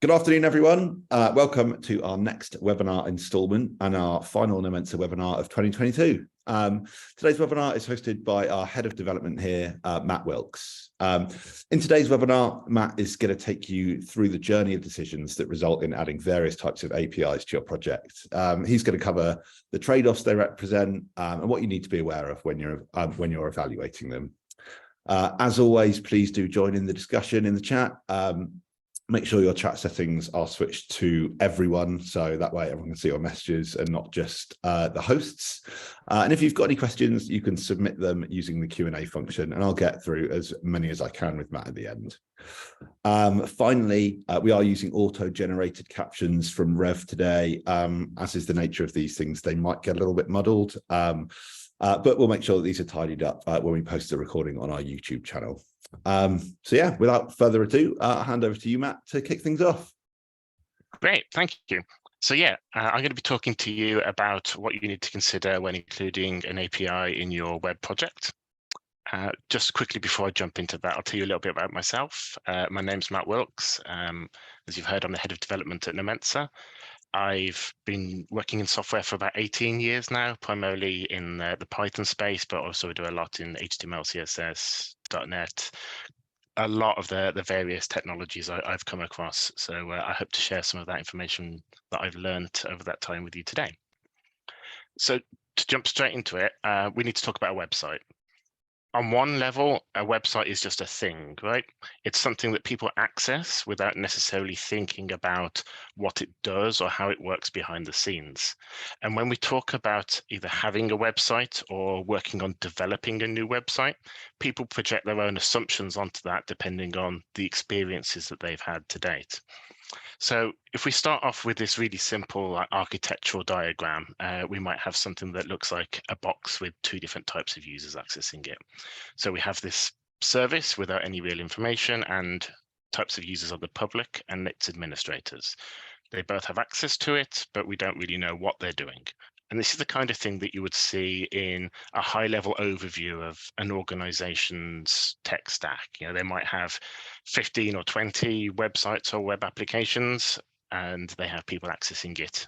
Good afternoon, everyone. Welcome to our next webinar installment and our final Nomensa webinar of 2022. Today's webinar is hosted by our Head of Development here, Matt Wilkes. In today's webinar, Matt is going to take you through the journey of decisions that result in adding various types of APIs to your project. He's going to cover the trade-offs they represent and what you need to be aware of when you're evaluating them. As always, please do join in the discussion in the chat. Make sure your chat settings are switched to everyone, so that way everyone can see your messages and not just the hosts. And if you've got any questions, you can submit them using the Q&A function, and I'll get through as many as I can with Matt at the end. Finally, we are using auto-generated captions from Rev today. As is the nature of these things, they might get a little bit muddled, but we'll make sure that these are tidied up when we post the recording on our YouTube channel. So yeah, without further ado, I'll hand over to you, Matt, to kick things off. Great, thank you. So yeah, I'm going to be talking to you about what you need to consider when including an API in your web project. Just quickly before I jump into that, I'll tell you a little bit about myself. My name's Matt Wilkes. As you've heard, I'm the Head of Development at Nomensa. I've been working in software for about 18 years now, primarily in the Python space, but also do a lot in HTML, CSS, .NET, a lot of the various technologies I've come across. So I hope to share some of that information that I've learned over that time with you today. So to jump straight into it, we need to talk about a website. On one level, a website is just a thing, right? It's something that people access without necessarily thinking about what it does or how it works behind the scenes. And when we talk about either having a website or working on developing a new website, people project their own assumptions onto that depending on the experiences that they've had to date. So if we start off with this really simple architectural diagram, we might have something that looks like a box with two different types of users accessing it. So we have this service without any real information, and types of users are the public and its administrators. They both have access to it, but we don't really know what they're doing. And this is the kind of thing that you would see in a high-level overview of an organization's tech stack. You know, they might have 15 or 20 websites or web applications, and they have people accessing it.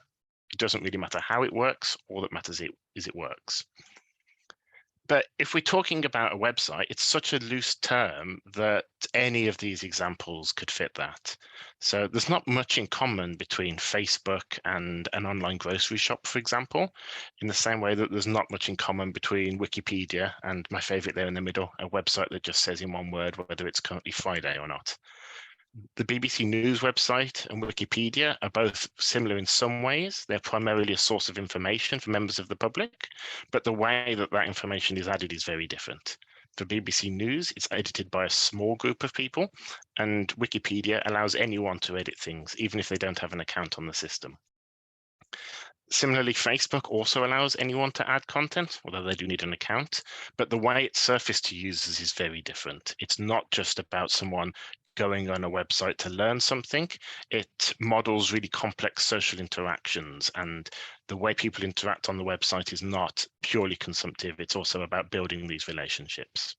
It doesn't really matter how it works. All that matters is it works. But if we're talking about a website, it's such a loose term that any of these examples could fit that. So there's not much in common between Facebook and an online grocery shop, for example, in the same way that there's not much in common between Wikipedia and my favorite there in the middle, a website that just says in one word whether it's currently Friday or not. The BBC News website and Wikipedia are both similar in some ways. They're primarily a source of information for members of the public, but the way that that information is added is very different. For BBC News, it's edited by a small group of people, and Wikipedia allows anyone to edit things, even if they don't have an account on the system. Similarly, Facebook also allows anyone to add content, although they do need an account, but the way it's surfaced to users is very different. It's not just about someone going on a website to learn something. It models really complex social interactions, and the way people interact on the website is not purely consumptive. It's also about building these relationships.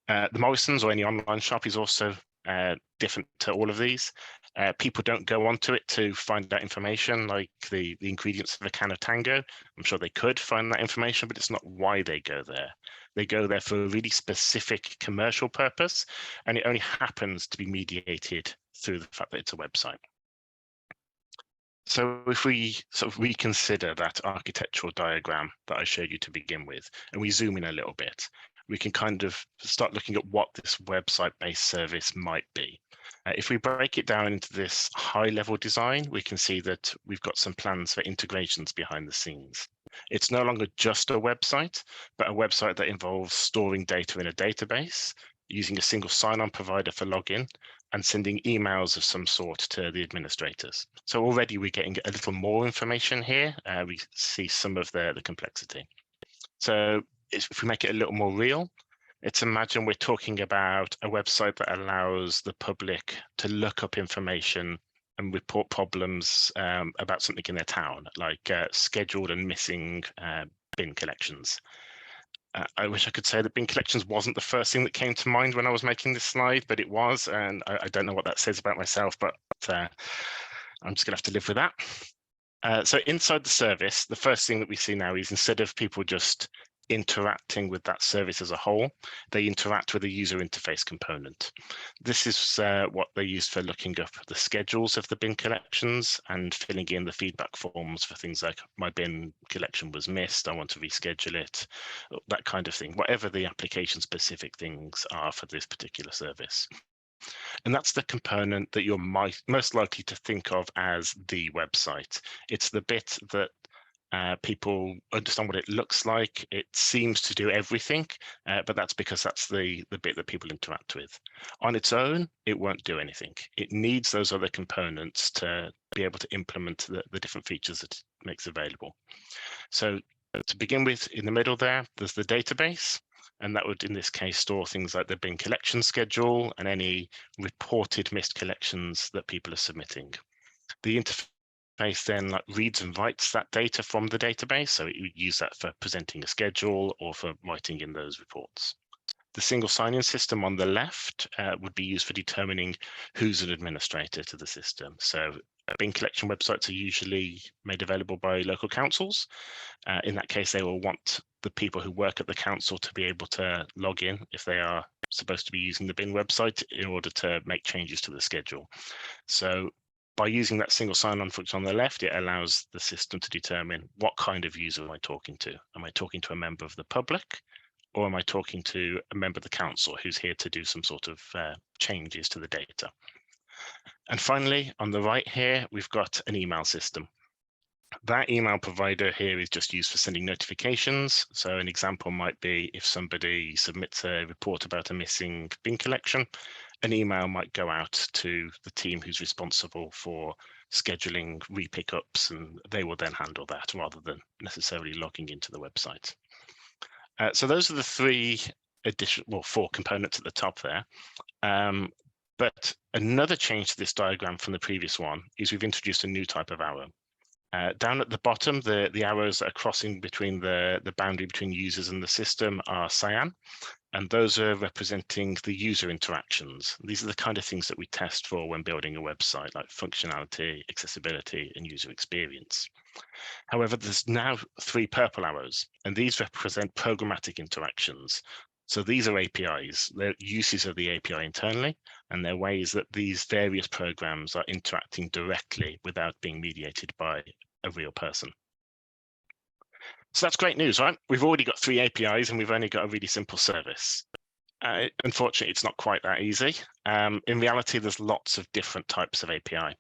The Morrisons or any online shop is also different to all of these. People don't go onto it to find that information, like the ingredients of a can of Tango. I'm sure they could find that information, but it's not why they go there. They go there for a really specific commercial purpose, and it only happens to be mediated through the fact that it's a website. So if we sort of reconsider that architectural diagram that I showed you to begin with, and we zoom in a little bit, we can kind of start looking at what this website-based service might be. If we break it down into this high-level design, we can see that we've got some plans for integrations behind the scenes. It's no longer just a website, but a website that involves storing data in a database, using a single sign-on provider for login, and sending emails of some sort to the administrators. So already we're getting a little more information here. We see some of the complexity. So if we make it a little more real, let's imagine we're talking about a website that allows the public to look up information and report problems about something in their town, like scheduled and missing bin collections. I wish I could say that bin collections wasn't the first thing that came to mind when I was making this slide, but it was, and I don't know what that says about myself, but I'm just gonna have to live with that. So inside the service, the first thing that we see now is instead of people just interacting with that service as a whole, they interact with a user interface component. This is what they use for looking up the schedules of the bin collections and filling in the feedback forms for things like my bin collection was missed, I want to reschedule it, that kind of thing, whatever the application specific things are for this particular service. And that's the component that you're most likely to think of as the website. It's the bit that people understand what it looks like. It seems to do everything, but that's because that's the bit that people interact with. On its own, it won't do anything. It needs those other components to be able to implement the different features that it makes available. So to begin with, in the middle there, there's the database. And that would, in this case, store things like the bin collection schedule and any reported missed collections that people are submitting. The interface then reads and writes that data from the database. So it would use that for presenting a schedule or for writing in those reports. The single sign-in system on the left would be used for determining who's an administrator to the system. So bin collection websites are usually made available by local councils. In that case, they will want the people who work at the council to be able to log in if they are supposed to be using the bin website in order to make changes to the schedule. So by using that single sign-on function on the left, it allows the system to determine what kind of user am I talking to? Am I talking to a member of the public? Or am I talking to a member of the council who's here to do some sort of changes to the data? And finally, on the right here, we've got an email system. That email provider here is just used for sending notifications. So an example might be if somebody submits a report about a missing bin collection, an email might go out to the team who's responsible for scheduling repickups, and they will then handle that rather than necessarily logging into the website. So those are the four components at the top there. But another change to this diagram from the previous one is we've introduced a new type of arrow. Down at the bottom, the arrows that are crossing between the boundary between users and the system are cyan, and those are representing the user interactions. These are the kind of things that we test for when building a website, like functionality, accessibility, and user experience. However, there's now 3 purple arrows, and these represent programmatic interactions. So these are APIs, they're uses of the API internally, and they're ways that these various programs are interacting directly without being mediated by a real person. So that's great news, right? We've already got 3 APIs and we've only got a really simple service. Unfortunately, it's not quite that easy. In reality, there's lots of different types of API.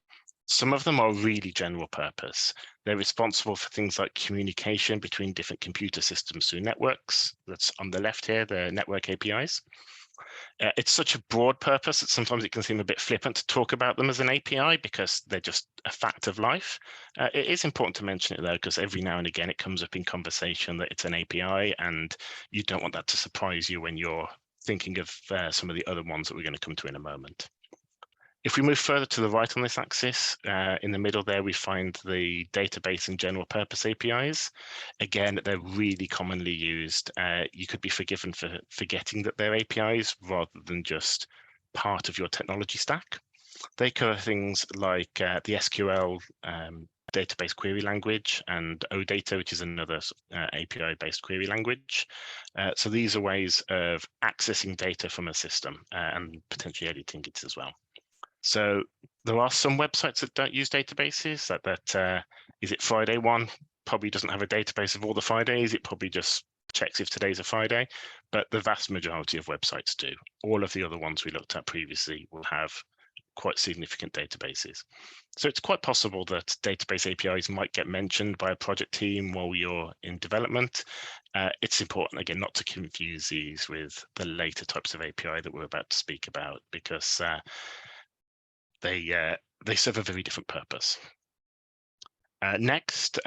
Some of them are really general purpose. They're responsible for things like communication between different computer systems through networks. That's on the left here, the network APIs. It's such a broad purpose that sometimes it can seem a bit flippant to talk about them as an API because they're just a fact of life. It is important to mention it though, because every now and again it comes up in conversation that it's an API, and you don't want that to surprise you when you're thinking of some of the other ones that we're going to come to in a moment. If we move further to the right on this axis, in the middle there, we find the database and general purpose APIs. Again, they're really commonly used. You could be forgiven for forgetting that they're APIs rather than just part of your technology stack. They cover things like the SQL database query language and OData, which is another API-based query language. So these are ways of accessing data from a system and potentially editing it as well. So there are some websites that don't use databases. Is it Friday one? Probably doesn't have a database of all the Fridays. It probably just checks if today's a Friday, but the vast majority of websites do. All of the other ones we looked at previously will have quite significant databases. So it's quite possible that database APIs might get mentioned by a project team while you're in development. It's important, again, not to confuse these with the later types of API that we're about to speak about, because they serve a very different purpose. Next,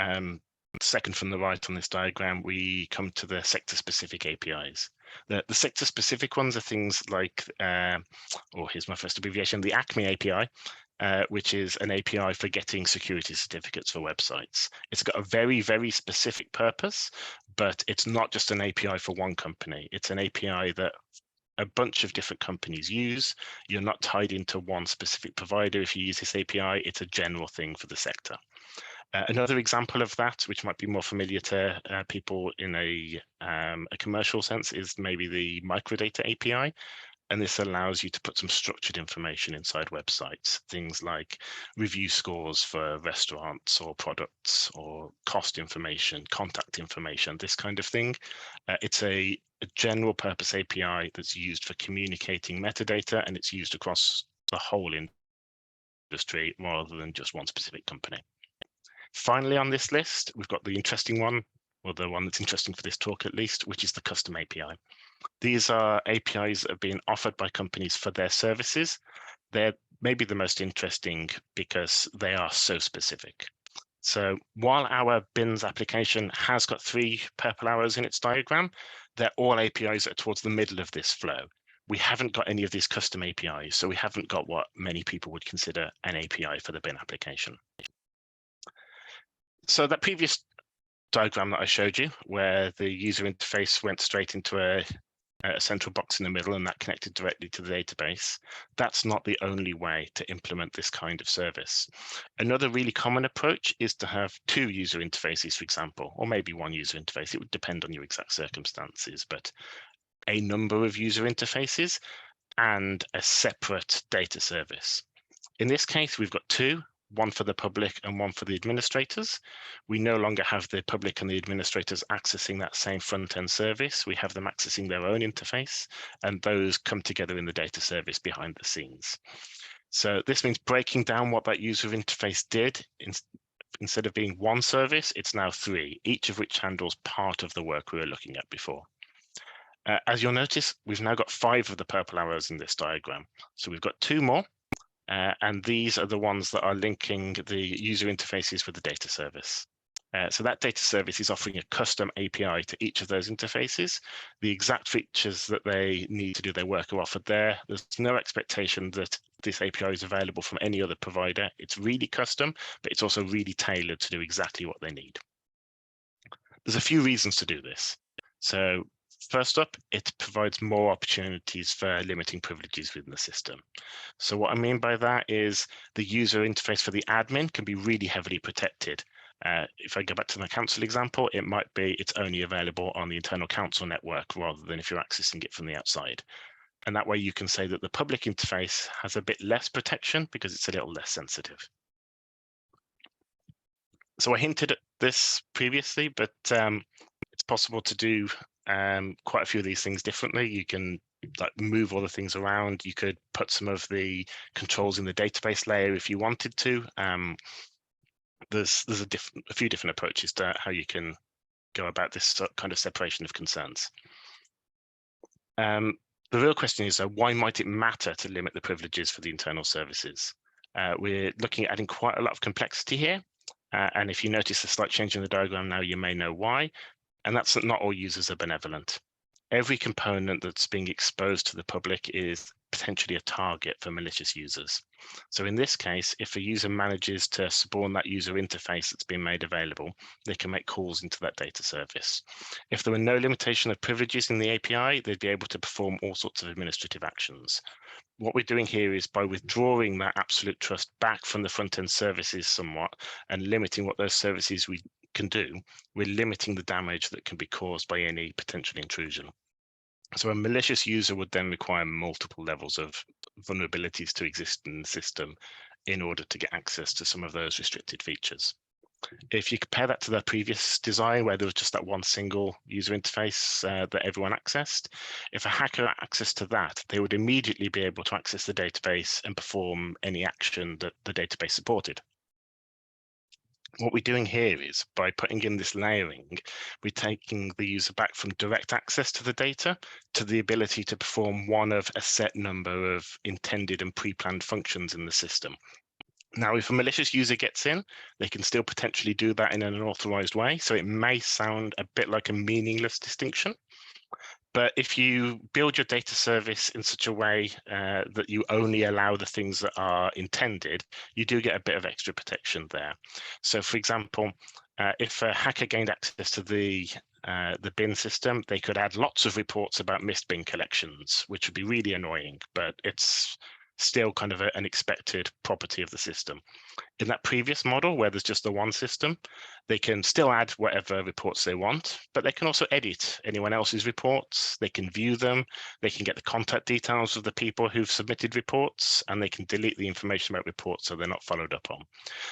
second from the right on this diagram, we come to the sector-specific APIs. The sector-specific ones are things like, here's my first abbreviation, the ACME API. which is an API for getting security certificates for websites. It's got a very, very specific purpose, but it's not just an API for one company. It's an API that a bunch of different companies use. You're not tied into one specific provider if you use this API. It's a general thing for the sector. Another example of that, which might be more familiar to people in a commercial sense, is maybe the microdata API. And this allows you to put some structured information inside websites, things like review scores for restaurants or products, or cost information, contact information, this kind of thing. It's a general purpose API that's used for communicating metadata, and it's used across the whole industry rather than just one specific company. Finally, on this list, we've got the interesting one, or the one that's interesting for this talk at least, which is the custom API. These are APIs that are being offered by companies for their services. They're maybe the most interesting because they are so specific. So while our bins application has got 3 purple arrows in its diagram, they're all APIs that are towards the middle of this flow. We haven't got any of these custom APIs, so we haven't got what many people would consider an API for the bin application. So that previous diagram that I showed you, where the user interface went straight into a central box in the middle and that connected directly to the database, that's not the only way to implement this kind of service. Another really common approach is to have 2 user interfaces, for example, or maybe 1 user interface. It would depend on your exact circumstances, but a number of user interfaces and a separate data service. In this case, we've got 2. One for the public and one for the administrators. We no longer have the public and the administrators accessing that same front-end service. We have them accessing their own interface, and those come together in the data service behind the scenes. So this means breaking down what that user interface did. Instead of being 1 service, it's now 3, each of which handles part of the work we were looking at before. As you'll notice, we've now got 5 of the purple arrows in this diagram. So we've got 2 more. And these are the ones that are linking the user interfaces with the data service. So that data service is offering a custom API to each of those interfaces. The exact features that they need to do their work are offered there. There's no expectation that this API is available from any other provider. It's really custom, but it's also really tailored to do exactly what they need. There's a few reasons to do this. So first up, it provides more opportunities for limiting privileges within the system. So what I mean by that is the user interface for the admin can be really heavily protected. If I go back to the council example, it might be it's only available on the internal council network rather than if you're accessing it from the outside. And that way you can say that the public interface has a bit less protection because it's a little less sensitive. So I hinted at this previously, but it's possible to do quite a few of these things differently. You can move all the things around. You could put some of the controls in the database layer if you wanted to. There's a few different approaches to how you can go about this kind of separation of concerns. The real question is, why might it matter to limit the privileges for the internal services? We're looking at adding quite a lot of complexity here. And if you notice a slight change in the diagram now, you may know why. And that's that not all users are benevolent. Every component that's being exposed to the public is potentially a target for malicious users. So in this case, if a user manages to spawn that user interface that's been made available, they can make calls into that data service. If there were no limitation of privileges in the API, they'd be able to perform all sorts of administrative actions. What we're doing here is by withdrawing that absolute trust back from the front-end services somewhat and limiting what those services we can do, we're limiting the damage that can be caused by any potential intrusion. So a malicious user would then require multiple levels of vulnerabilities to exist in the system in order to get access to some of those restricted features. If you compare that to the previous design where there was just that one single user interface that everyone accessed, if a hacker had access to that, they would immediately be able to access the database and perform any action that the database supported. What we're doing here is by putting in this layering, we're taking the user back from direct access to the data to the ability to perform one of a set number of intended and pre-planned functions in the system. Now, if a malicious user gets in, they can still potentially do that in an unauthorized way. So it may sound a bit like a meaningless distinction, But if you build your data service in such a way that you only allow the things that are intended, you do get a bit of extra protection there. So for example, if a hacker gained access to the bin system, they could add lots of reports about missed bin collections, which would be really annoying, but it's still kind of an expected property of the system. In that previous model, where there's just the one system, they can still add whatever reports they want, but they can also edit anyone else's reports. They can view them. They can get the contact details of the people who've submitted reports, and they can delete the information about reports so they're not followed up on.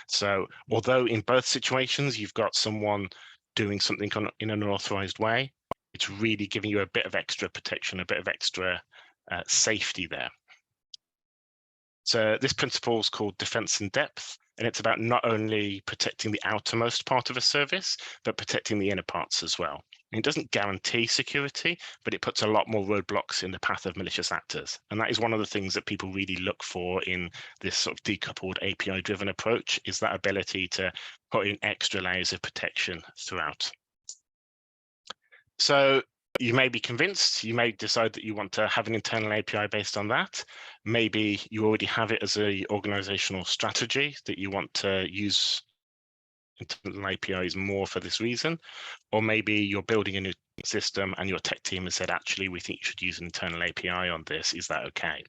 So although in both situations, you've got someone doing something in an unauthorized way, it's really giving you a bit of extra protection, a bit of extra safety there. So this principle is called defense in depth, and it's about not only protecting the outermost part of a service, but protecting the inner parts as well. And it doesn't guarantee security, but it puts a lot more roadblocks in the path of malicious actors. And that is one of the things that people really look for in this sort of decoupled API-driven approach, is that ability to put in extra layers of protection throughout. So you may be convinced, you may decide that you want to have an internal API based on that. Maybe you already have it as an organizational strategy that you want to use internal APIs more for this reason. Or maybe you're building a new system and your tech team has said, actually, we think you should use an internal API on this. Is that okay?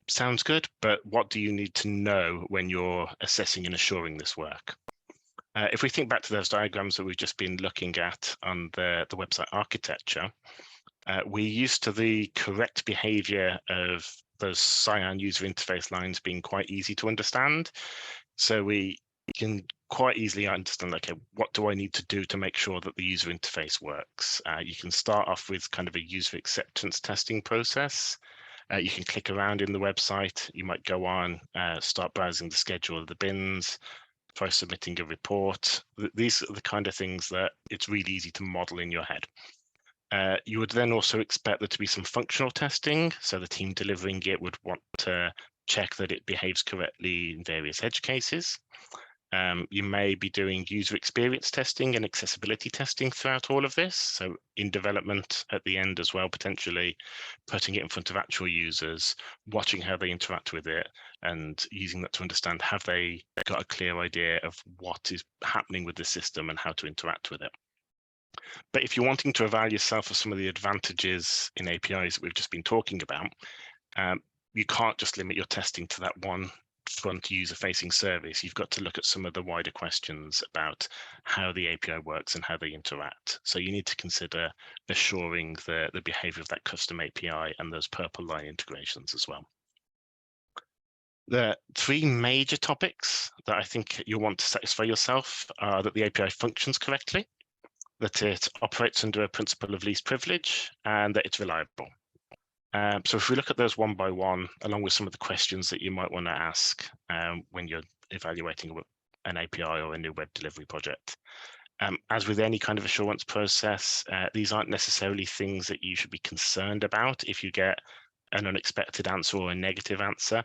Sounds good, but what do you need to know when you're assessing and assuring this work? If we think back to those diagrams that we've just been looking at on the website architecture, we're used to the correct behavior of those cyan user interface lines being quite easy to understand. So we can quite easily understand, okay, what do I need to do to make sure that the user interface works? You can start off with kind of a user acceptance testing process. You can click around in the website. You might go on, start browsing the schedule of the bins, try submitting a report. These are the kind of things that it's really easy to model in your head. You would then also expect there to be some functional testing. So the team delivering it would want to check that it behaves correctly in various edge cases. You may be doing user experience testing and accessibility testing throughout all of this. So in development at the end as well, potentially putting it in front of actual users, watching how they interact with it, and using that to understand, have they got a clear idea of what is happening with the system and how to interact with it. But if you're wanting to avail yourself of some of the advantages in APIs that we've just been talking about, you can't just limit your testing to that one front user-facing service. You've got to look at some of the wider questions about how the API works and how they interact. So you need to consider assuring the behavior of that custom API and those purple line integrations as well. The three major topics that I think you'll want to satisfy yourself are that the API functions correctly, that it operates under a principle of least privilege, and that it's reliable. So if we look at those one by one, along with some of the questions that you might want to ask when you're evaluating an API or a new web delivery project. As with any kind of assurance process, these aren't necessarily things that you should be concerned about if you get an unexpected answer or a negative answer,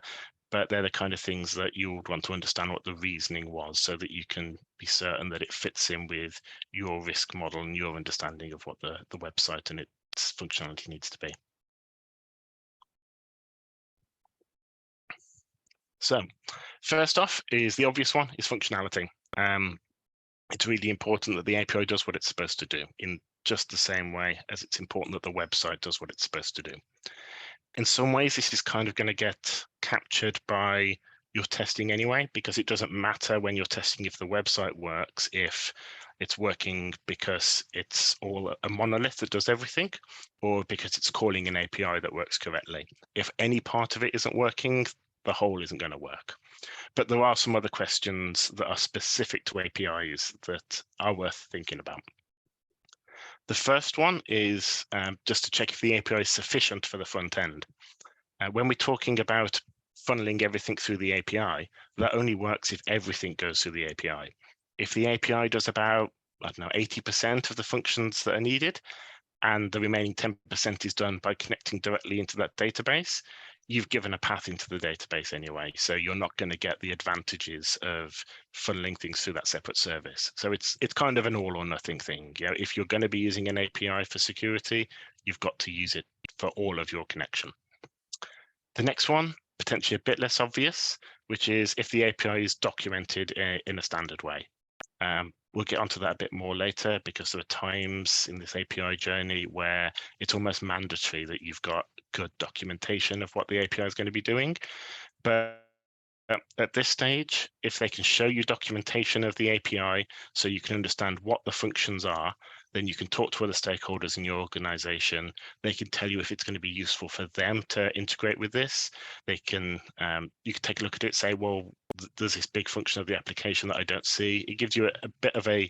but they're the kind of things that you would want to understand what the reasoning was so that you can be certain that it fits in with your risk model and your understanding of what the website and its functionality needs to be. So first off is the obvious one, is functionality. It's really important that the API does what it's supposed to do in just the same way as it's important that the website does what it's supposed to do. In some ways, this is kind of going to get captured by your testing anyway, because it doesn't matter when you're testing if the website works, if it's working because it's all a monolith that does everything, or because it's calling an API that works correctly. If any part of it isn't working, the whole isn't going to work. But there are some other questions that are specific to APIs that are worth thinking about. The first one is just to check if the API is sufficient for the front end. When we're talking about funneling everything through the API, that only works if everything goes through the API. If the API does about, I don't know, 80% of the functions that are needed, and the remaining 10% is done by connecting directly into that database, you've given a path into the database anyway, so you're not going to get the advantages of funneling things through that separate service. So it's kind of an all or nothing thing. You know, if you're going to be using an API for security, you've got to use it for all of your connection. The next one, potentially a bit less obvious, which is if the API is documented in a standard way. We'll get onto that a bit more later, because there are times in this API journey where it's almost mandatory that you've got good documentation of what the API is going to be doing. But at this stage, if they can show you documentation of the API so you can understand what the functions are, then you can talk to other stakeholders in your organization. They can tell you if it's going to be useful for them to integrate with this. They can, you can take a look at it, say, well, there's this big function of the application that I don't see. It gives you a bit of an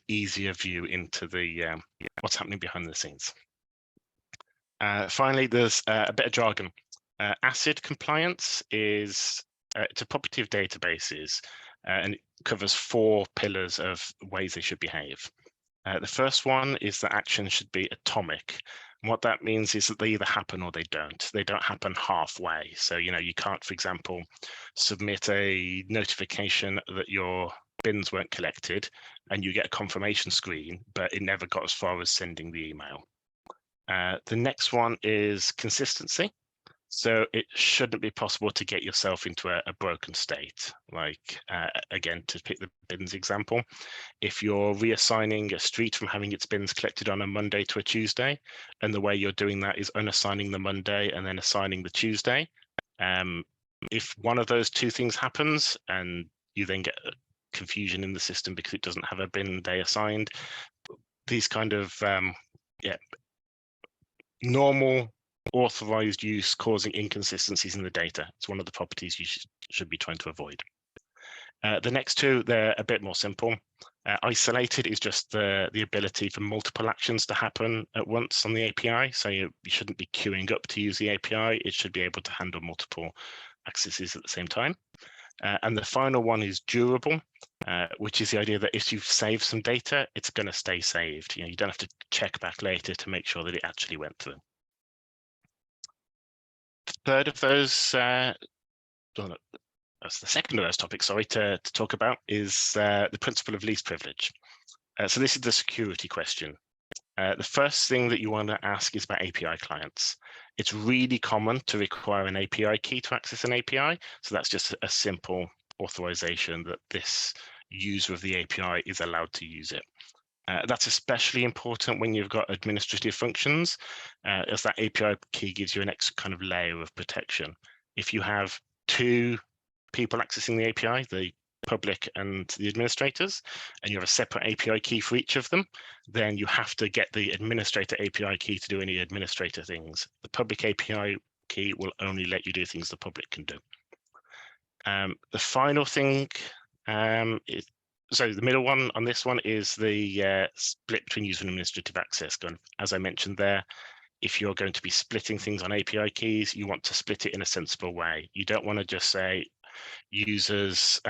easier view into the what's happening behind the scenes. Finally, there's a bit of jargon. ACID compliance is it's a property of databases, and it covers 4 pillars of ways they should behave. The first one is that actions should be atomic. And what that means is that they either happen or they don't. They don't happen halfway. So, you know, you can't, for example, submit a notification that your bins weren't collected and you get a confirmation screen, but it never got as far as sending the email. The next one is consistency. So it shouldn't be possible to get yourself into a broken state. Like, again, to pick the bins example, if you're reassigning a street from having its bins collected on a Monday to a Tuesday, and the way you're doing that is unassigning the Monday and then assigning the Tuesday, if one of those 2 things happens and you then get confusion in the system because it doesn't have a bin day assigned, these kind of normal authorized use causing inconsistencies in the data. It's one of the properties you should be trying to avoid. The next 2, they're a bit more simple. Isolated is just the ability for multiple actions to happen at once on the API. So you shouldn't be queuing up to use the API. It should be able to handle multiple accesses at the same time. And the final one is durable, which is the idea that if you've saved some data, it's going to stay saved. You know, you don't have to check back later to make sure that it actually went through. Third of those, that's the second of those topics, sorry, to talk about is the principle of least privilege. So this is the security question. The first thing that you want to ask is about API clients. It's really common to require an API key to access an API. So that's just a simple authorization that this user of the API is allowed to use it. That's especially important when you've got administrative functions, as that API key gives you an extra kind of layer of protection. If you have 2 people accessing the API, the public and the administrators, and you have a separate API key for each of them, then you have to get the administrator API key to do any administrator things. The public API key will only let you do things the public can do. The final thing is, so the middle one on this one is the split between user and administrative access. As I mentioned there, if you're going to be splitting things on API keys, you want to split it in a sensible way. You don't want to just say users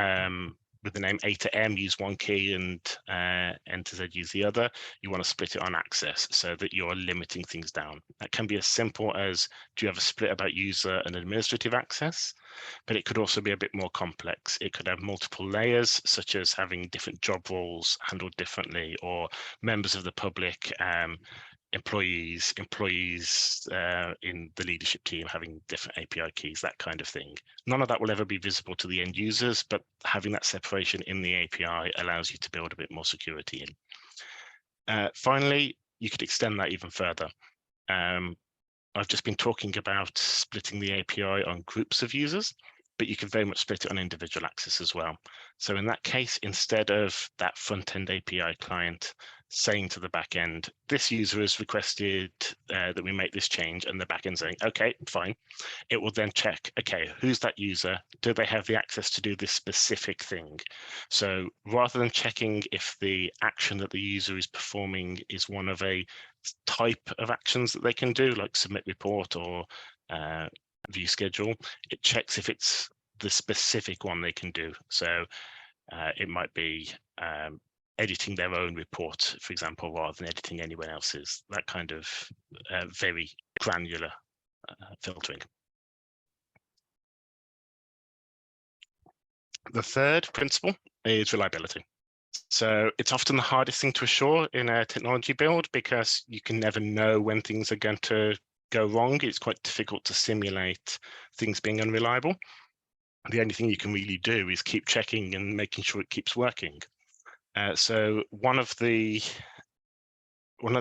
with the name A to M use one key and N to Z use the other. You want to split it on access so that you're limiting things down. That can be as simple as, do you have a split about user and administrative access? But it could also be a bit more complex. It could have multiple layers, such as having different job roles handled differently, or members of the public, employees in the leadership team having different API keys, that kind of thing. None of that will ever be visible to the end users, but having that separation in the API allows you to build a bit more security in. Finally, you could extend that even further. I've just been talking about splitting the API on groups of users, but you can very much split it on individual access as well. So in that case, instead of that front-end API client saying to the backend, this user has requested that we make this change, and the backend saying, okay, fine, it will then check, okay, who's that user? Do they have the access to do this specific thing? So rather than checking if the action that the user is performing is one of a type of actions that they can do, like submit report or view schedule, it checks if it's the specific one they can do. So it might be editing their own report, for example, rather than editing anyone else's, that kind of very granular filtering. The third principle is reliability. So it's often the hardest thing to assure in a technology build because you can never know when things are going to go wrong. It's quite difficult to simulate things being unreliable. The only thing you can really do is keep checking and making sure it keeps working. So one of the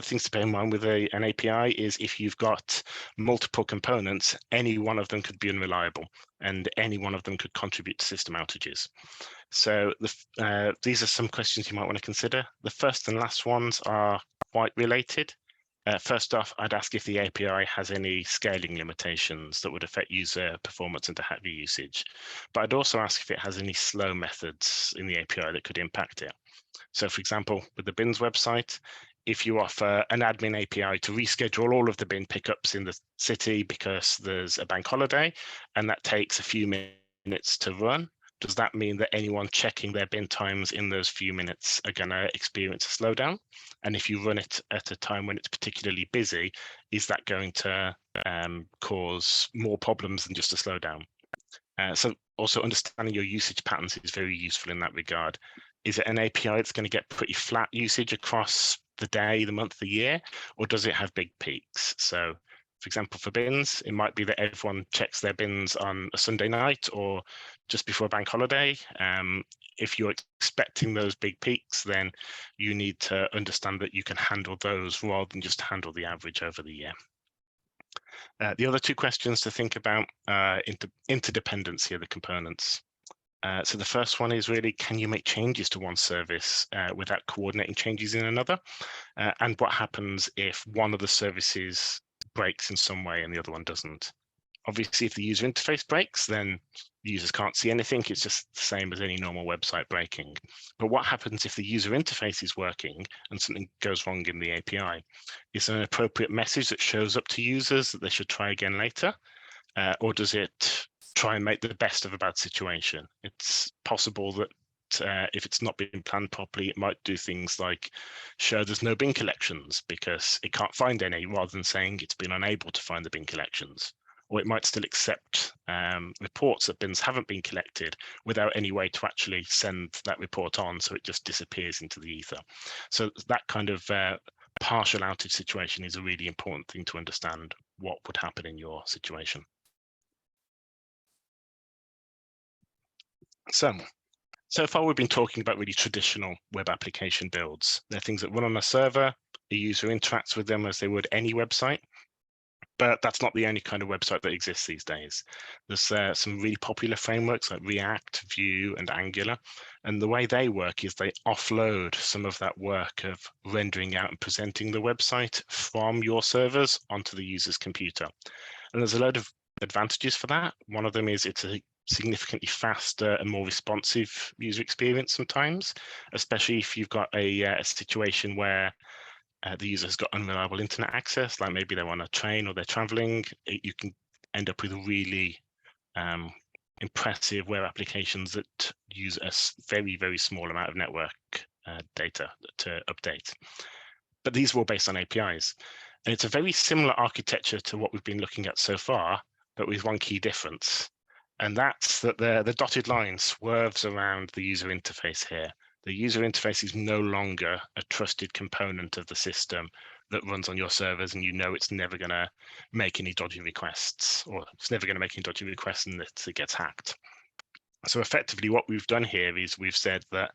things to bear in mind with an API is if you've got multiple components, any one of them could be unreliable and any one of them could contribute to system outages. So these are some questions you might want to consider. The first and last ones are quite related. First off, I'd ask if the API has any scaling limitations that would affect user performance and heavy usage. But I'd also ask if it has any slow methods in the API that could impact it. So for example, with the bins website, if you offer an admin API to reschedule all of the bin pickups in the city because there's a bank holiday, and that takes a few minutes to run, does that mean that anyone checking their bin times in those few minutes are going to experience a slowdown? And if you run it at a time when it's particularly busy, is that going to cause more problems than just a slowdown? So also understanding your usage patterns is very useful in that regard. Is it an API that's going to get pretty flat usage across the day, the month, the year, or does it have big peaks? So for example, for bins, it might be that everyone checks their bins on a Sunday night or just before a bank holiday. If you're expecting those big peaks, then you need to understand that you can handle those rather than just handle the average over the year. The other two questions to think about interdependency of the components. So the first one is really, can you make changes to one service without coordinating changes in another? And what happens if one of the services breaks in some way and the other one doesn't? Obviously, if the user interface breaks, then the users can't see anything. It's just the same as any normal website breaking. But what happens if the user interface is working and something goes wrong in the API? Is there an appropriate message that shows up to users that they should try again later? Or does it try and make the best of a bad situation? It's possible that if it's not been planned properly, it might do things like show there's no bin collections because it can't find any, rather than saying it's been unable to find the bin collections. Or it might still accept reports that bins haven't been collected without any way to actually send that report on, so it just disappears into the ether. So that kind of partial outage situation is a really important thing to understand what would happen in your situation. So far we've been talking about really traditional web application builds. They're things that run on a server, a user interacts with them as they would any website. But that's not the only kind of website that exists these days. There's some really popular frameworks like React, Vue, and Angular. And the way they work is they offload some of that work of rendering out and presenting the website from your servers onto the user's computer. And there's a load of advantages for that. One of them is it's a significantly faster and more responsive user experience sometimes, especially if you've got a situation where the user has got unreliable internet access, like maybe they're on a train or they're traveling. You can end up with really impressive web applications that use a very, very small amount of network data to update. But these were all based on APIs. And it's a very similar architecture to what we've been looking at so far, but with one key difference. And that's that the dotted line swerves around the user interface here. The user interface is no longer a trusted component of the system that runs on your servers, and you know it's never going to make any dodgy requests, or it's never going to make any dodgy requests and that it gets hacked. So effectively what we've done here is we've said that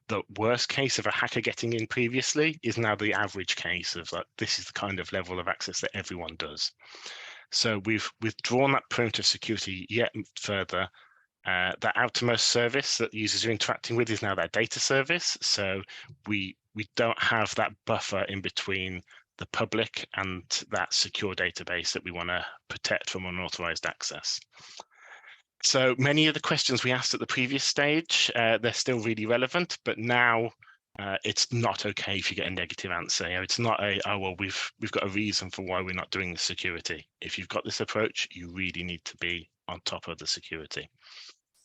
the worst case of a hacker getting in previously is now the average case of like, this is the kind of level of access that everyone does. So we've withdrawn that perimeter of security yet further. That outermost service that users are interacting with is now that data service. So we don't have that buffer in between the public and that secure database that we want to protect from unauthorized access. So many of the questions we asked at the previous stage, they're still really relevant, but now it's not okay if you get a negative answer. You know, it's not oh well, we've got a reason for why we're not doing the security. If you've got this approach, you really need to be on top of the security.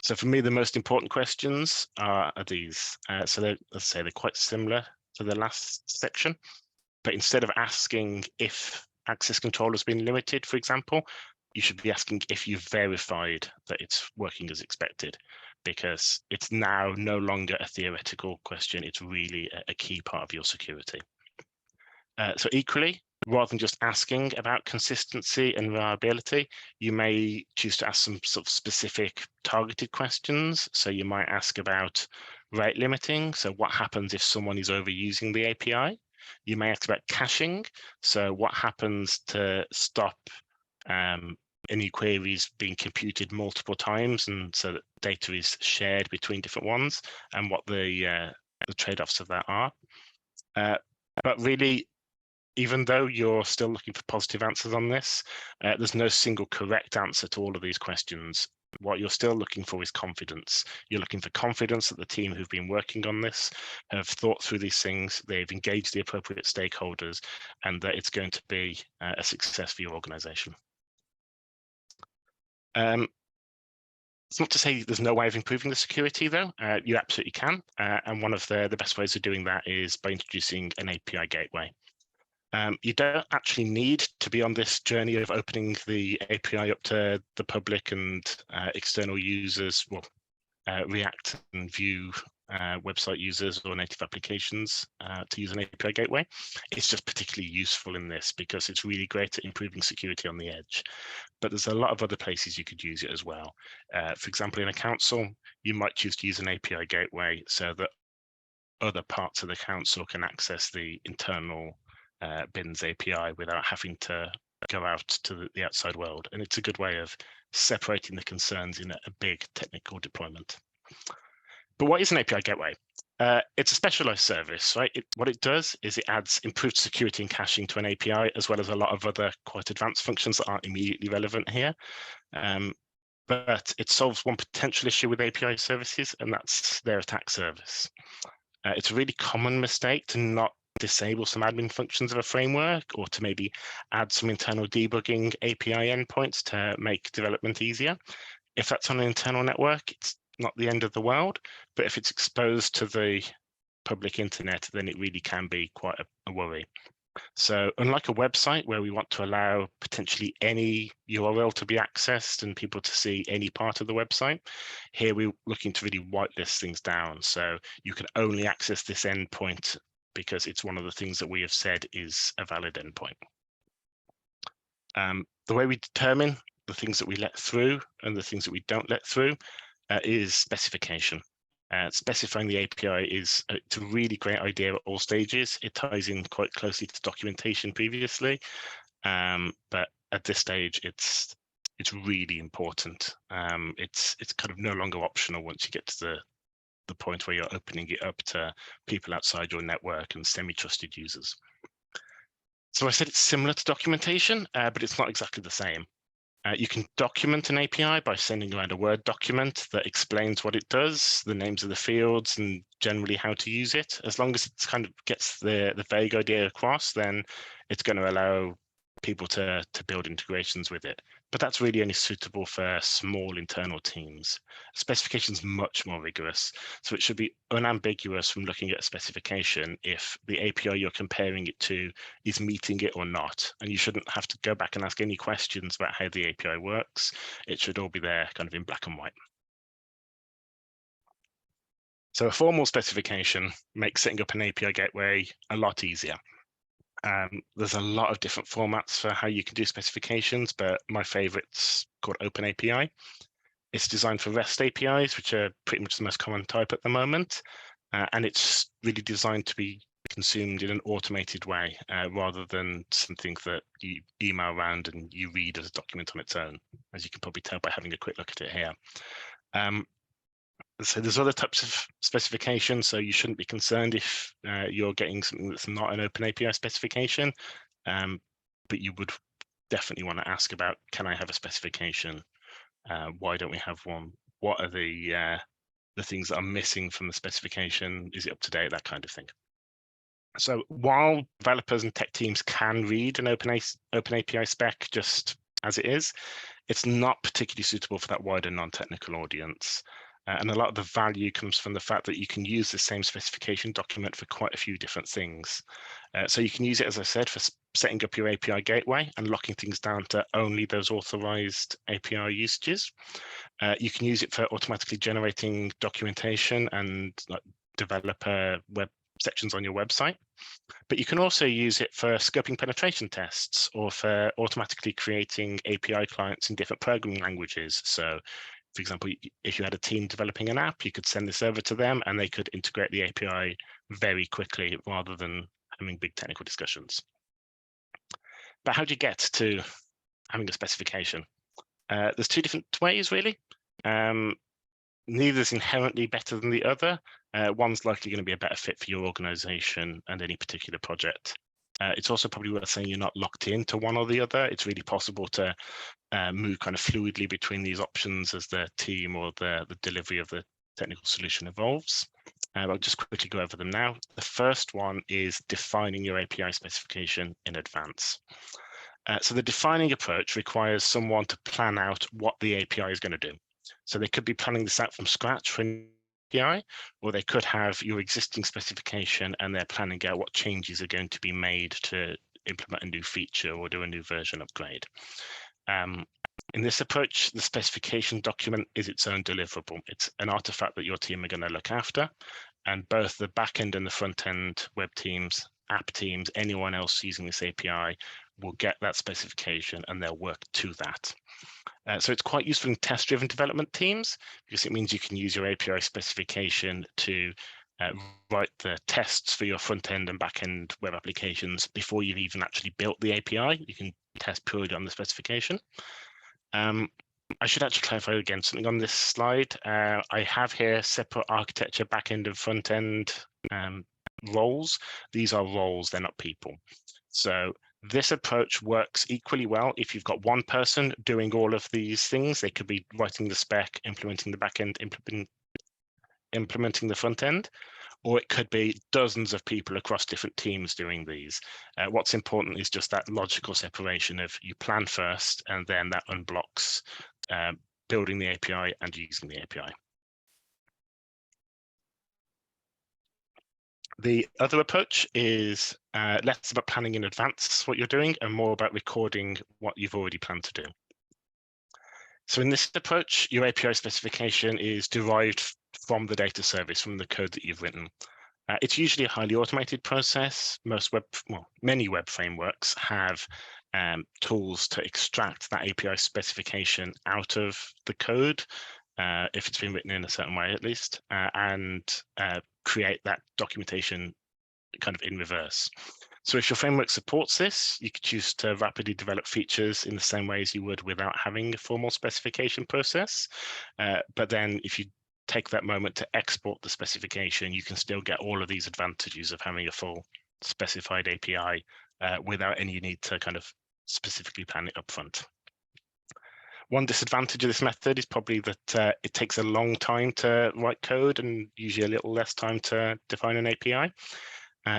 So for me, the most important questions are these. So let's say they're quite similar to the last section, but instead of asking if access control has been limited, for example, you should be asking if you've verified that it's working as expected. because it's now no longer a theoretical question. It's really a key part of your security. So equally, rather than just asking about consistency and reliability, you may choose to ask some sort of specific targeted questions. So you might ask about rate limiting. So what happens if someone is overusing the API? You may ask about caching. So what happens to stop any queries being computed multiple times, and so that data is shared between different ones, and what the trade-offs of that are. But really, even though you're still looking for positive answers on this, there's no single correct answer to all of these questions. What you're still looking for is confidence. You're looking for confidence that the team who've been working on this have thought through these things, they've engaged the appropriate stakeholders, and that it's going to be a success for your organization. It's not to say there's no way of improving the security, though. You absolutely can. And one of the best ways of doing that is by introducing an API gateway. You don't actually need to be on this journey of opening the API up to the public and external users, well, React and Vue website users or native applications to use an API gateway. It's just particularly useful in this because it's really great at improving security on the edge. But there's a lot of other places you could use it as well. For example, in a council, you might choose to use an API gateway so that other parts of the council can access the internal bins API without having to go out to the outside world. And it's a good way of separating the concerns in a big technical deployment. But what is an API gateway? It's a specialized service, right? What it does is it adds improved security and caching to an API, as well as a lot of other quite advanced functions that aren't immediately relevant here. But it solves one potential issue with API services, and that's their attack service. It's a really common mistake to not disable some admin functions of a framework, or to maybe add some internal debugging API endpoints to make development easier. If that's on an internal network, it's not the end of the world, but if it's exposed to the public internet, then it really can be quite a worry. So unlike a website where we want to allow potentially any URL to be accessed and people to see any part of the website, here we're looking to really whitelist things down. So you can only access this endpoint because it's one of the things that we have said is a valid endpoint. The way we determine the things that we let through and the things that we don't let through is specification. Specifying the API it's a really great idea at all stages. It ties in quite closely to documentation previously, but at this stage, it's really important. It's kind of no longer optional once you get to the point where you're opening it up to people outside your network and semi-trusted users. So I said it's similar to documentation, but it's not exactly the same. You can document an API by sending around a Word document that explains what it does, the names of the fields, and generally how to use it. As long as it kind of gets the vague idea across, then it's going to allow people to build integrations with it. But that's really only suitable for small internal teams. Specification is much more rigorous, so it should be unambiguous from looking at a specification if the API you're comparing it to is meeting it or not. And you shouldn't have to go back and ask any questions about how the API works. It should all be there kind of in black and white. So a formal specification makes setting up an API gateway a lot easier. There's a lot of different formats for how you can do specifications, but my favorite's called OpenAPI. It's designed for REST APIs, which are pretty much the most common type at the moment. And it's really designed to be consumed in an automated way, rather than something that you email around and you read as a document on its own, as you can probably tell by having a quick look at it here. So there's other types of specifications, so you shouldn't be concerned if you're getting something that's not an OpenAPI specification, but you would definitely want to ask about, can I have a specification? Why don't we have one? What are the things that are missing from the specification? Is it up to date? That kind of thing. So while developers and tech teams can read an OpenAPI spec just as it is, it's not particularly suitable for that wider non-technical audience. And a lot of the value comes from the fact that you can use the same specification document for quite a few different things. So you can use it, as I said, for setting up your API gateway and locking things down to only those authorized API usages. You can use it for automatically generating documentation and developer web sections on your website. But you can also use it for scoping penetration tests or for automatically creating API clients in different programming languages. So, for example, if you had a team developing an app, you could send this over to them and they could integrate the API very quickly rather than having big technical discussions. But how do you get to having a specification? There's two different ways, really. Neither is inherently better than the other. One's likely going to be a better fit for your organization and any particular project. It's also probably worth saying you're not locked into one or the other. It's really possible to move kind of fluidly between these options as the team or the delivery of the technical solution evolves. I'll just quickly go over them now. The first one is defining your API specification in advance. So the defining approach requires someone to plan out what the API is going to do. So they could be planning this out from scratch for an API, or they could have your existing specification and they're planning out what changes are going to be made to implement a new feature or do a new version upgrade. In this approach, the specification document is its own deliverable. It's an artifact that your team are going to look after, and both the backend and the front end web teams, app teams, anyone else using this API will get that specification and they'll work to that. So it's quite useful in test-driven development teams because it means you can use your API specification to write the tests for your front-end and back-end web applications before you've even actually built the API. You can test purely on the specification. I should actually clarify again something on this slide. I have here separate architecture, back-end and front-end roles. These are roles, they're not people. So this approach works equally well if you've got one person doing all of these things. They could be writing the spec, implementing the backend, implementing the front end, or it could be dozens of people across different teams doing these. What's important is just that logical separation of you plan first, and then that unblocks building the API and using the API. The other approach is less about planning in advance what you're doing and more about recording what you've already planned to do. So in this approach, your API specification is derived from the data service, from the code that you've written. It's usually a highly automated process. Many web frameworks have tools to extract that API specification out of the code, if it's been written in a certain way at least, and create that documentation kind of in reverse. So if your framework supports this, you could choose to rapidly develop features in the same way as you would without having a formal specification process. But then if you take that moment to export the specification, you can still get all of these advantages of having a full specified API without any need to kind of specifically plan it up front. One disadvantage of this method is probably that it takes a long time to write code and usually a little less time to define an API.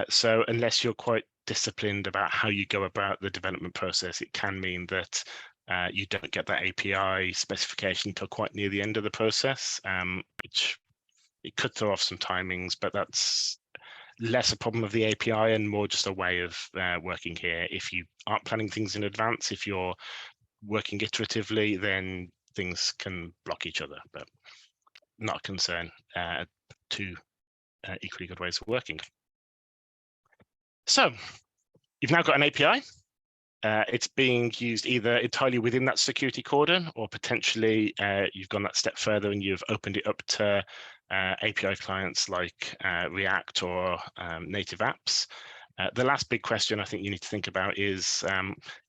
So unless you're quite disciplined about how you go about the development process, it can mean that you don't get that API specification until quite near the end of the process, which it could throw off some timings, but that's less a problem of the API and more just a way of working here. If you aren't planning things in advance, if you're working iteratively, then things can block each other, but not a concern. Two equally good ways of working. So you've now got an API. It's being used either entirely within that security cordon, or potentially you've gone that step further and you've opened it up to API clients like React or native apps. The last big question I think you need to think about is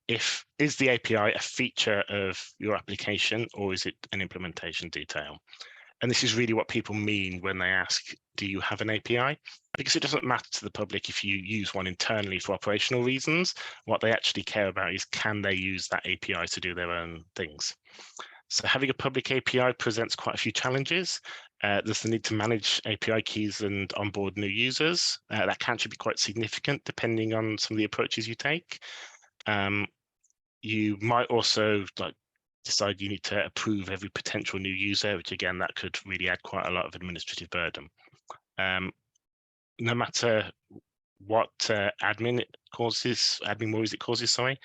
is the API a feature of your application or is it an implementation detail? And this is really what people mean when they ask, do you have an API? Because it doesn't matter to the public if you use one internally for operational reasons. What they actually care about is, can they use that API to do their own things? So having a public API presents quite a few challenges. There's the need to manage API keys and onboard new users. That can actually be quite significant depending on some of the approaches you take. You might also decide you need to approve every potential new user, which again, that could really add quite a lot of administrative burden. No matter what admin worries it causes, sorry,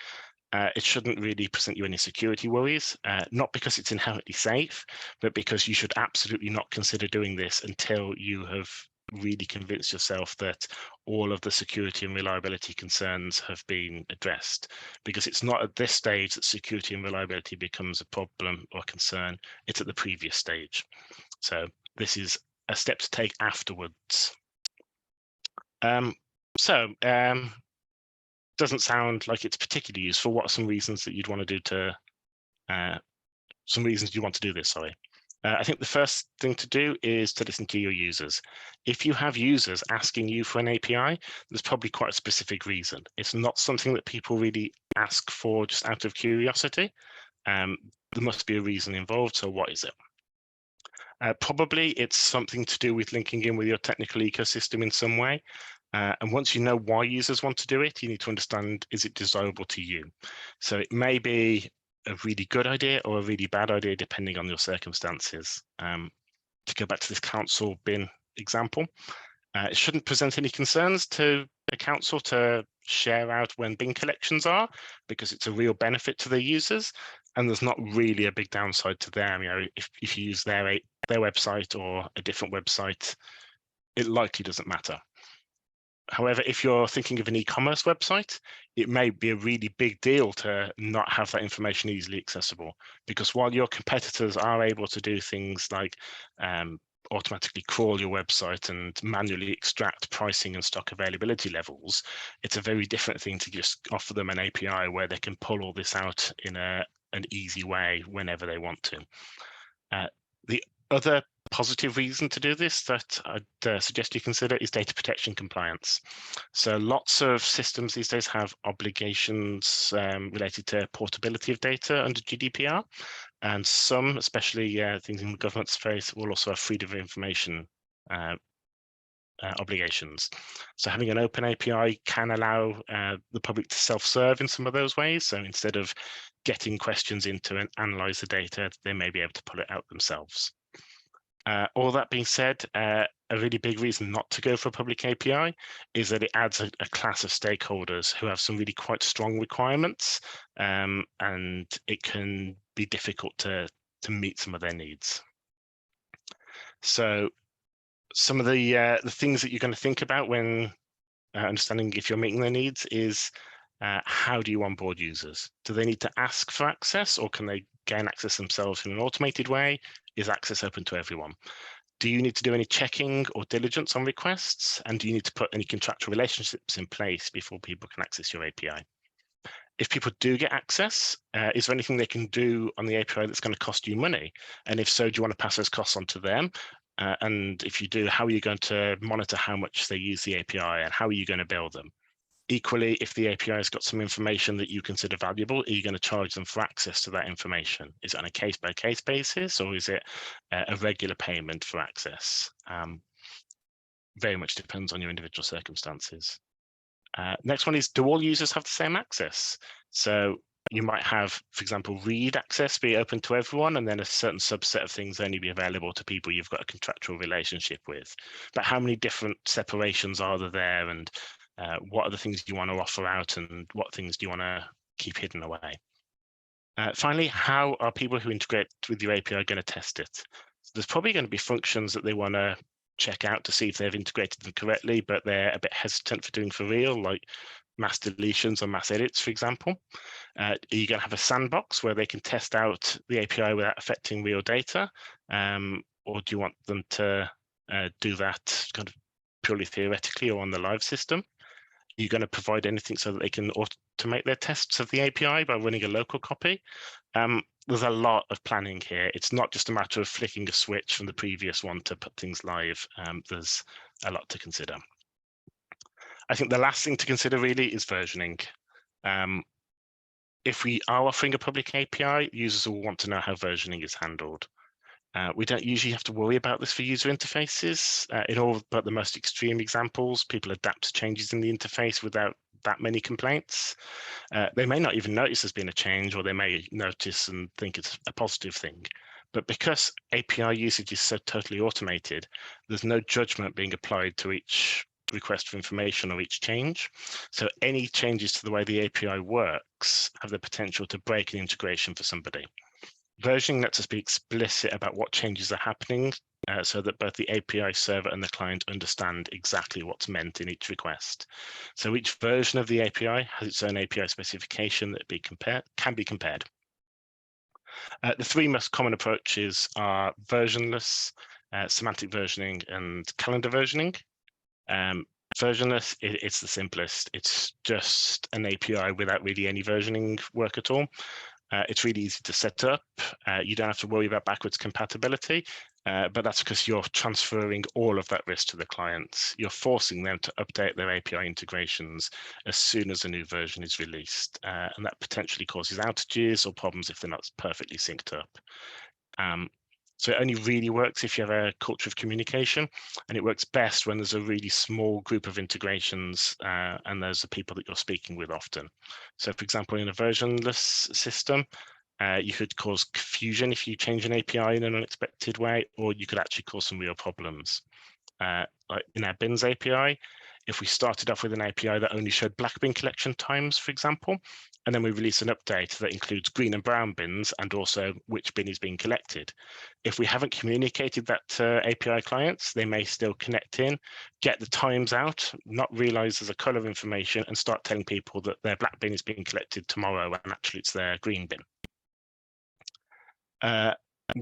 it shouldn't really present you any security worries, not because it's inherently safe, but because you should absolutely not consider doing this until you have really convinced yourself that all of the security and reliability concerns have been addressed. Because it's not at this stage that security and reliability becomes a problem or concern, it's at the previous stage. So this is a step to take afterwards. Doesn't sound like it's particularly useful. What are some reasons that you'd want to do to this? Sorry. I think the first thing to do is to listen to your users. If you have users asking you for an API, there's probably quite a specific reason. It's not something that people really ask for just out of curiosity. There must be a reason involved. So what is it? Probably it's something to do with linking in with your technical ecosystem in some way. And once you know why users want to do it, you need to understand, is it desirable to you? So it may be a really good idea or a really bad idea, depending on your circumstances. To go back to this council bin example, it shouldn't present any concerns to the council to share out when bin collections are, because it's a real benefit to their users. And there's not really a big downside to them. You know, if you use their website or a different website, it likely doesn't matter. However, if you're thinking of an e-commerce website, it may be a really big deal to not have that information easily accessible, because while your competitors are able to do things like automatically crawl your website and manually extract pricing and stock availability levels, it's a very different thing to just offer them an API where they can pull all this out in an easy way whenever they want to. The other positive reason to do this that I'd suggest you consider is data protection compliance. So lots of systems these days have obligations related to portability of data under GDPR, and some, especially things in the government space, will also have freedom of information obligations. So having an open API can allow the public to self-serve in some of those ways. So instead of getting questions into and analyze the data, they may be able to pull it out themselves. All that being said, a really big reason not to go for a public API is that it adds a class of stakeholders who have some really quite strong requirements, and it can be difficult to meet some of their needs. So some of the things that you're going to think about when understanding if you're meeting their needs is how do you onboard users? Do they need to ask for access, or can they gain access themselves in an automated way? Is access open to everyone? Do you need to do any checking or diligence on requests? And do you need to put any contractual relationships in place before people can access your API? If people do get access, is there anything they can do on the API that's going to cost you money? And if so, do you want to pass those costs on to them? And if you do, how are you going to monitor how much they use the API, and how are you going to bill them? Equally, if the API has got some information that you consider valuable, are you going to charge them for access to that information? Is it on a case-by-case basis, or is it a regular payment for access? Very much depends on your individual circumstances. Next one is, do all users have the same access? So you might have, for example, read access be open to everyone, and then a certain subset of things only be available to people you've got a contractual relationship with. But how many different separations are there, and what are the things you want to offer out, and what things do you want to keep hidden away? Finally, how are people who integrate with your API going to test it? So there's probably going to be functions that they want to check out to see if they've integrated them correctly, but they're a bit hesitant for doing for real, like mass deletions or mass edits, for example. Are you going to have a sandbox where they can test out the API without affecting real data? Or do you want them to do that kind of purely theoretically or on the live system? Are you going to provide anything so that they can automate their tests of the API by running a local copy? There's a lot of planning here. It's not just a matter of flicking a switch from the previous one to put things live. There's a lot to consider. I think the last thing to consider really is versioning. If we are offering a public API, users will want to know how versioning is handled. We don't usually have to worry about this for user interfaces. In all but the most extreme examples, people adapt to changes in the interface without that many complaints. They may not even notice there's been a change, or they may notice and think it's a positive thing. But because API usage is so totally automated, there's no judgment being applied to each request for information or each change. So any changes to the way the API works have the potential to break an integration for somebody. Versioning lets us be explicit about what changes are happening, so that both the API server and the client understand exactly what's meant in each request. So each version of the API has its own API specification that can be compared. The three most common approaches are versionless, semantic versioning, and calendar versioning. Versionless, it's the simplest. It's just an API without really any versioning work at all. It's really easy to set up. You don't have to worry about backwards compatibility, but that's because you're transferring all of that risk to the clients. You're forcing them to update their API integrations as soon as a new version is released, and that potentially causes outages or problems if they're not perfectly synced up. So it only really works if you have a culture of communication, and it works best when there's a really small group of integrations and those are people that you're speaking with often. So for example, in a versionless system, you could cause confusion if you change an API in an unexpected way, or you could actually cause some real problems. Like in our bins API, if we started off with an API that only showed black bin collection times, for example, and then we release an update that includes green and brown bins and also which bin is being collected. If we haven't communicated that to API clients, they may still connect in, get the times out, not realize there's a color information, and start telling people that their black bin is being collected tomorrow when actually it's their green bin.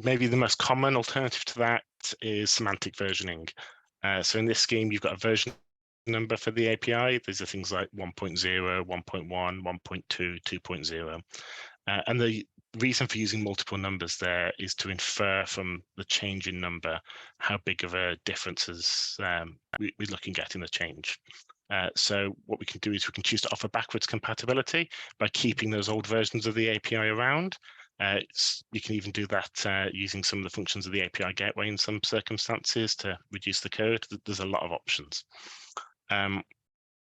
Maybe the most common alternative to that is semantic versioning. So in this scheme, you've got a version number for the API. These are things like 1.0, 1.1, 1.2, 2.0. And the reason for using multiple numbers there is to infer from the change in number how big of a difference is we're looking at in the change. So what we can do is we can choose to offer backwards compatibility by keeping those old versions of the API around. You can even do that using some of the functions of the API gateway in some circumstances to reduce the code. There's a lot of options.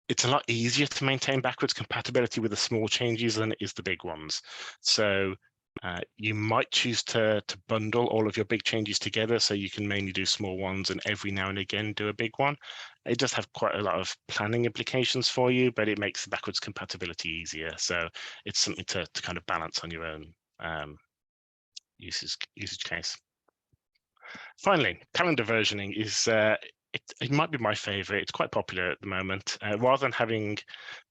It's a lot easier to maintain backwards compatibility with the small changes than it is the big ones. So you might choose to bundle all of your big changes together, so you can mainly do small ones and every now and again do a big one. It does have quite a lot of planning implications for you, but it makes the backwards compatibility easier. So it's something to kind of balance on your own usage case. Finally, calendar versioning is it might be my favorite. It's quite popular at the moment. Rather than having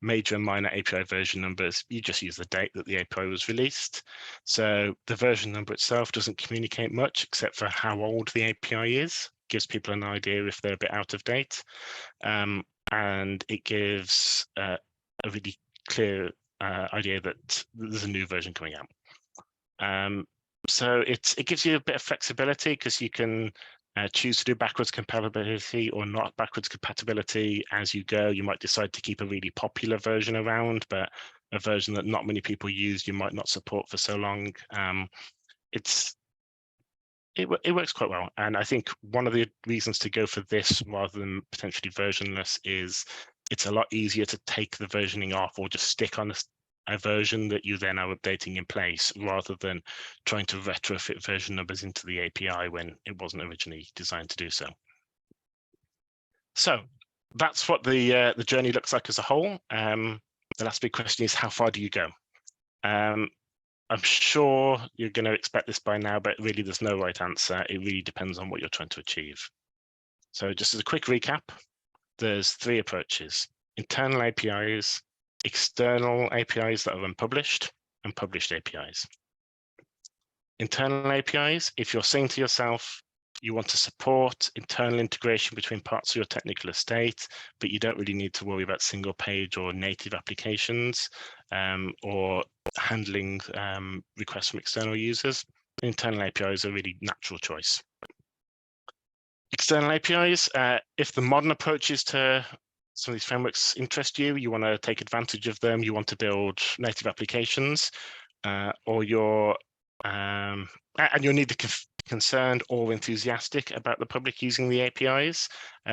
major and minor API version numbers, you just use the date that the API was released. So the version number itself doesn't communicate much except for how old the API is. Gives people an idea if they're a bit out of date. And it gives a really clear idea that there's a new version coming out. So it gives you a bit of flexibility because you can choose to do backwards compatibility or not backwards compatibility as you go. You might decide to keep a really popular version around, but a version that not many people use, you might not support for so long. It works quite well. And I think one of the reasons to go for this rather than potentially versionless is it's a lot easier to take the versioning off or just stick on a version that you then are updating in place rather than trying to retrofit version numbers into the API when it wasn't originally designed to do so. So that's what the journey looks like as a whole. The last big question is, how far do you go? I'm sure you're going to expect this by now, but really there's no right answer. It really depends on what you're trying to achieve. So just as a quick recap, there's three approaches: internal APIs, external APIs that are unpublished, and published APIs. Internal APIs, if you're saying to yourself, you want to support internal integration between parts of your technical estate, but you don't really need to worry about single page or native applications or handling requests from external users, internal APIs are a really natural choice. External APIs, if the modern approaches to some of these frameworks interest you, you want to take advantage of them, you want to build native applications, or you're neither concerned or enthusiastic about the public using the APIs,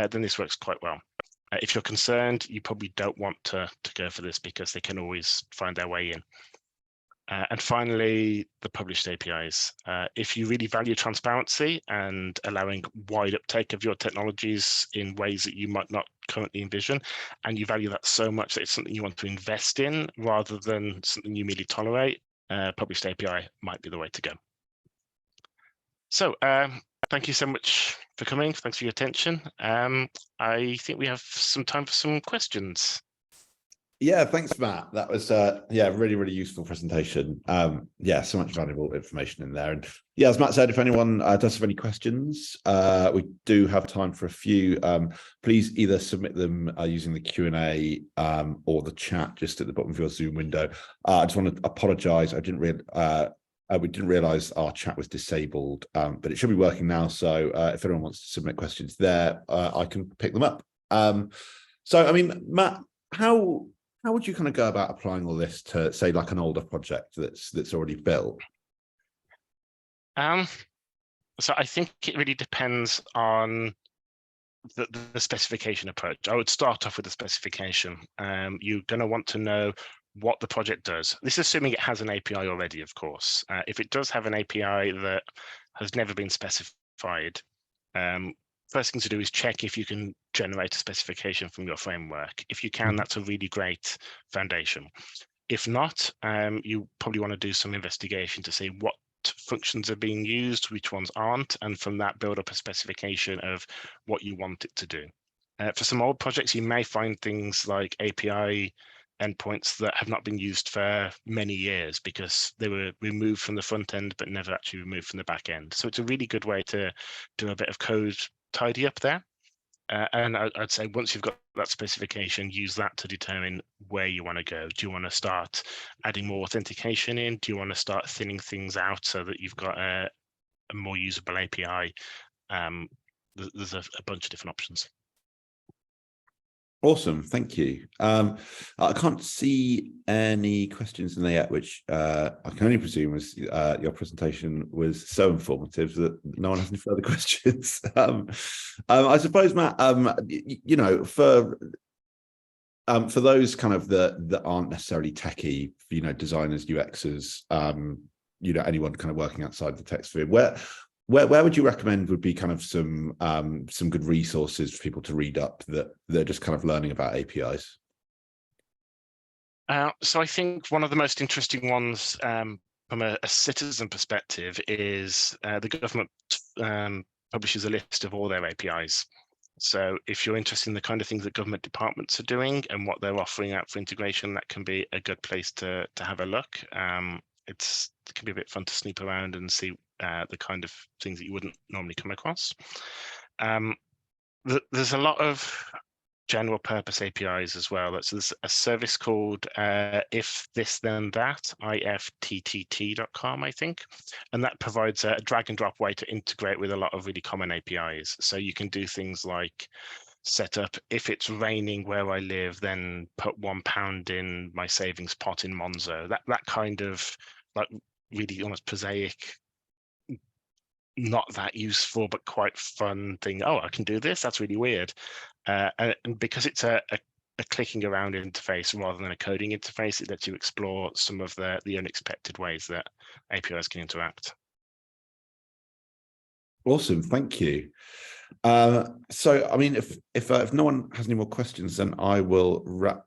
then this works quite well. If you're concerned, you probably don't want to go for this because they can always find their way in. And finally, the published APIs. If you really value transparency and allowing wide uptake of your technologies in ways that you might not currently envision, and you value that so much that it's something you want to invest in rather than something you merely tolerate, published API might be the way to go. So thank you so much for coming. Thanks for your attention. I think we have some time for some questions. Yeah, thanks, Matt. That was really, really useful presentation. So much valuable information in there. And yeah, as Matt said, if anyone does have any questions, we do have time for a few. Please either submit them using the Q&A or the chat just at the bottom of your Zoom window. I just want to apologize. We didn't realize our chat was disabled, but it should be working now. So if anyone wants to submit questions there, I can pick them up. So, I mean, Matt, how would you kind of go about applying all this to, say, like an older project that's already built? So I think it really depends on the specification approach. I would start off with the specification. You're going to want to know what the project does. This is assuming it has an API already, of course. If it does have an API that has never been specified, first thing to do is check if you can generate a specification from your framework. If you can, that's a really great foundation. If not, you probably want to do some investigation to see what functions are being used, which ones aren't, and from that build up a specification of what you want it to do. For some old projects, you may find things like API endpoints that have not been used for many years because they were removed from the front end but never actually removed from the back end. So it's a really good way to do a bit of code tidy up there. And I'd say once you've got that specification, use that to determine where you want to go. Do you want to start adding more authentication in? Do you want to start thinning things out so that you've got a more usable API? There's a bunch of different options. Awesome, thank you. I can't see any questions in there yet, which I can only presume was your presentation was so informative that no one has any further questions. I suppose, Matt, you know, for those kind of that aren't necessarily techie, you know, designers, UXers, you know, anyone kind of working outside the tech sphere, where would you recommend would be kind of some good resources for people to read up that they're just kind of learning about APIs? So I think one of the most interesting ones from a citizen perspective is the government publishes a list of all their APIs. So if you're interested in the kind of things that government departments are doing and what they're offering out for integration, that can be a good place to have a look. It can be a bit fun to snoop around and see the kind of things that you wouldn't normally come across. There's a lot of general purpose APIs as well. So there's a service called if this then that, ifttt.com, I think, and that provides a drag and drop way to integrate with a lot of really common APIs. So you can do things like set up, if it's raining where I live, then put £1 in my savings pot in Monzo. That kind of like really almost prosaic, not that useful but quite fun thing. Oh, I can do this. That's really weird. And because it's a clicking around interface rather than a coding interface, it lets you explore some of the unexpected ways that APIs can interact. Awesome, thank you. So, I mean, if no one has any more questions, then I will wrap.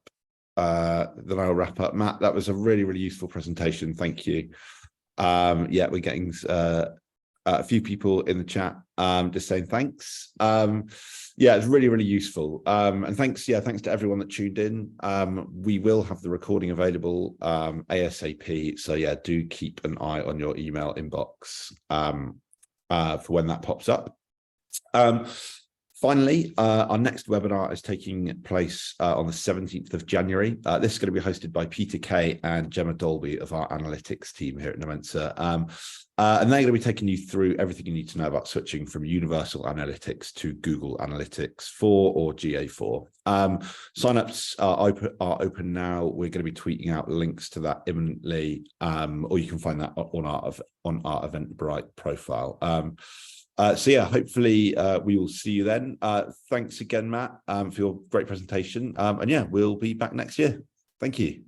I'll wrap up. Matt, that was a really, really useful presentation. Thank you. Yeah, we're getting a few people in the chat just saying thanks. Yeah, it's really, really useful. And thanks to everyone that tuned in. We will have the recording available ASAP. So yeah, do keep an eye on your email inbox for when that pops up. Finally, our next webinar is taking place on the 17th of January. This is going to be hosted by Peter Kay and Gemma Dolby of our analytics team here at Nomensa. And they're going to be taking you through everything you need to know about switching from Universal Analytics to Google Analytics 4 or GA4. Signups are open now. We're going to be tweeting out links to that imminently, or you can find that on our Eventbrite profile. So yeah, hopefully we will see you then. Thanks again, Matt, for your great presentation. And yeah, we'll be back next year. Thank you.